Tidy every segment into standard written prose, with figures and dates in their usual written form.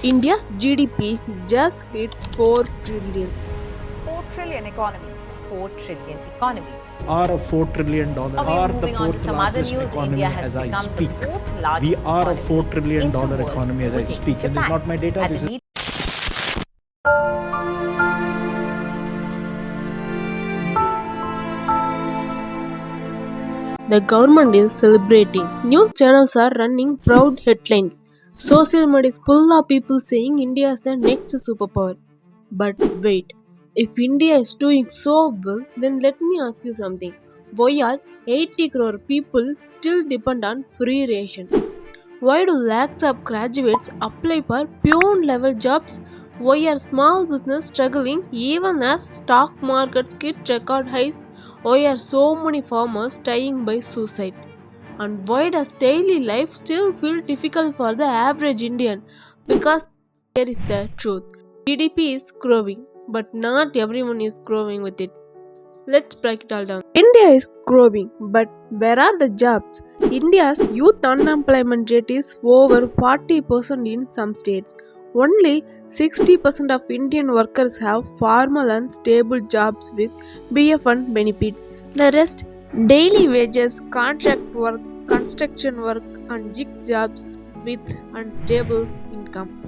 India's GDP just hit 4 trillion. 4 trillion economy. 4 trillion economy. Are a $4 trillion Now are we are the moving on to fourth some other largest news. economy India has as I become the speak. fourth We largest are a economy $4 trillion in the world, economy as I overtaking speak. And this is Japan not my data. at This the is lead. The government is celebrating. New channels are running proud headlines. Social media is full of people saying India is the next superpower. But wait, if India is doing so well, then let me ask you something. Why are 80 crore people still depend on free ration? Why do lakhs of graduates apply for peon level jobs? Why are small business struggling even as stock markets hit record highs? Why are so many farmers dying by suicide? And why does daily life still feel difficult for the average Indian? Because here is the truth. GDP is growing, but not everyone is growing with it. Let's break it all down. India is growing, but where are the jobs? India's youth unemployment rate is over 40% in some states. Only 60% of Indian workers have formal and stable jobs with BF and benefits. The rest, daily wages, contract work, construction work, and gig jobs with unstable income.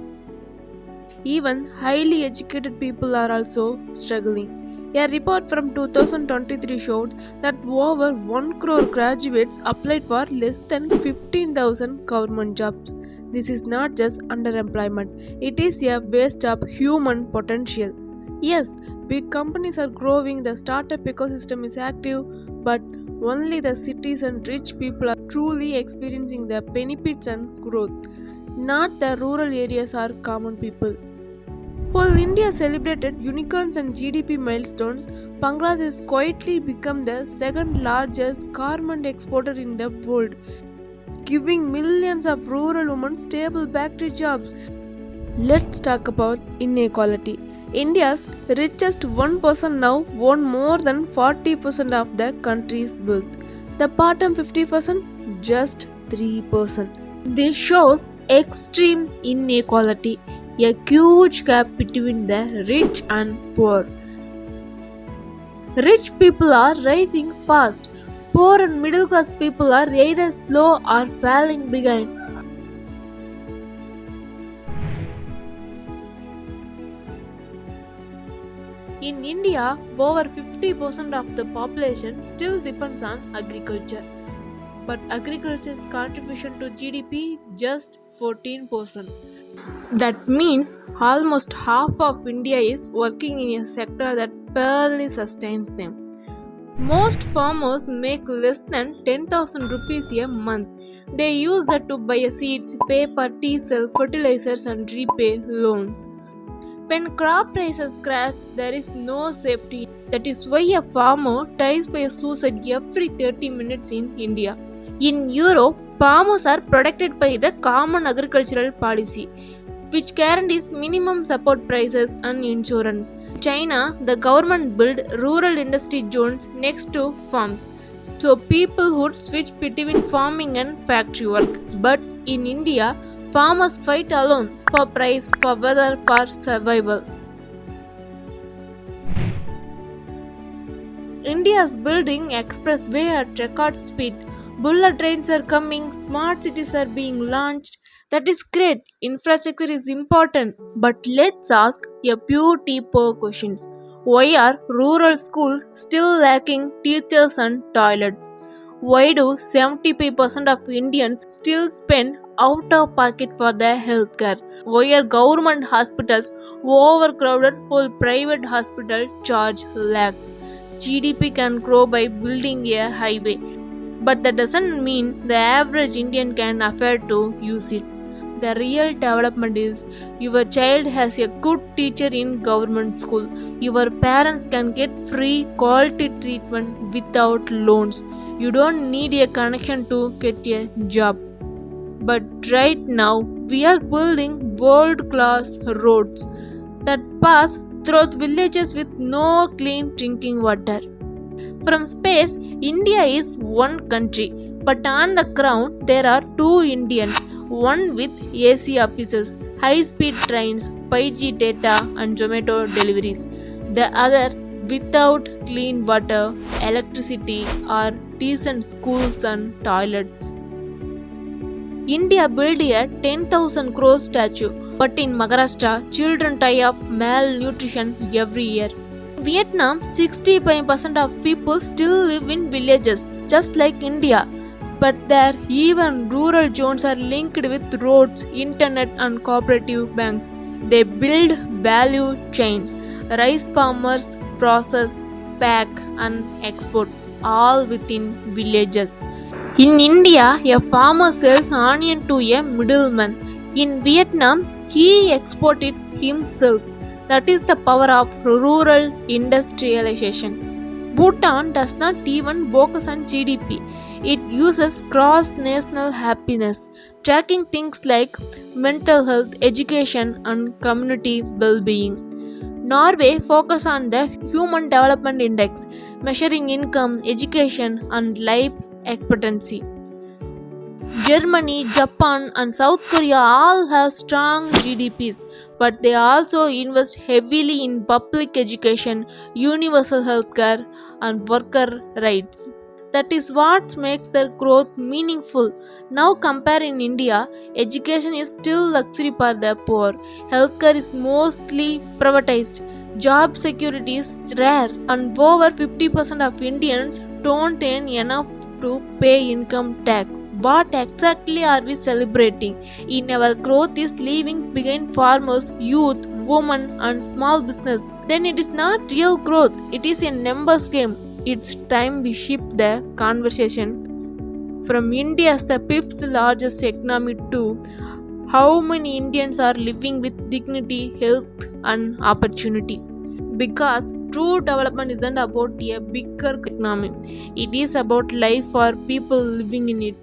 Even highly educated people are also struggling. A report from 2023 showed that over 1 crore graduates applied for less than 15,000 government jobs. This is not just underemployment, it is a waste of human potential. Yes, big companies are growing, the startup ecosystem is active, but only the cities and rich people are truly experiencing the benefits and growth. Not the rural areas or common people. While India celebrated unicorns and GDP milestones, Bangladesh quietly became the second largest garment exporter in the world, giving millions of rural women stable factory jobs. Let's talk about inequality. India's richest 1% now own more than 40% of the country's wealth. The bottom 50% just 3%. This shows extreme inequality, a huge gap between the rich and poor. Rich people are rising fast. Poor and middle class people are either slow or falling behind. In India, over 50% of the population still depends on agriculture. But agriculture's contribution to GDP just 14%. That means almost half of India is working in a sector that barely sustains them. Most farmers make less than 10,000 rupees a month. They use that to buy seeds, paper, diesel, fertilizers, and repay loans. When crop prices crash, there is no safety. That is why a farmer dies by suicide every 30 minutes in India. In Europe, farmers are protected by the Common Agricultural Policy, which guarantees minimum support prices and insurance. In China, the government built rural industry zones next to farms, so people would switch between farming and factory work. But in India, farmers fight alone for price, for weather, for survival. India is building expressway at record speed. Bullet trains are coming, smart cities are being launched. That is great. Infrastructure is important. But let's ask a few deeper questions. Why are rural schools still lacking teachers and toilets? Why do 75% of Indians still spend out of pocket for their healthcare? Why are government hospitals overcrowded while private hospitals charge lakhs? GDP can grow by building a highway, but that doesn't mean the average Indian can afford to use it. The real development is your child has a good teacher in government school. Your parents can get free quality treatment without loans. You don't need a connection to get a job. But right now, we are building world class roads that pass through villages with no clean drinking water. From space, India is one country, but on the ground there are two Indians, one with AC offices, high speed trains, 5G data, and Zomato deliveries. The other without clean water, electricity, or decent schools and toilets. India built a 10,000 crore statue, but in Maharashtra, children die of malnutrition every year. In Vietnam, 65% of people still live in villages, just like India. But there, even rural zones are linked with roads, internet, and cooperative banks. They build value chains. Rice farmers process, pack, and export, all within villages. In India, a farmer sells onion to a middleman. In Vietnam, he exports it himself. That is the power of rural industrialization. Bhutan does not even focus on GDP. It uses cross-national happiness, tracking things like mental health, education, and community well-being. Norway focus on the Human Development Index, measuring income, education, and life expectancy. Germany, Japan, and South Korea all have strong GDPs, but they also invest heavily in public education, universal healthcare, and worker rights. That is what makes their growth meaningful. Now, compare in India, education is still luxury for the poor, healthcare is mostly privatized, job security is rare, and over 50% of Indians don't earn enough to pay income tax. What exactly are we celebrating? In our growth is leaving behind farmers, youth, women, and small business. Then it is not real growth, it is a numbers game. It's time we shift the conversation from India as the fifth largest economy to how many Indians are living with dignity, health, and opportunity. Because true development isn't about a bigger economy, it is about life for people living in it.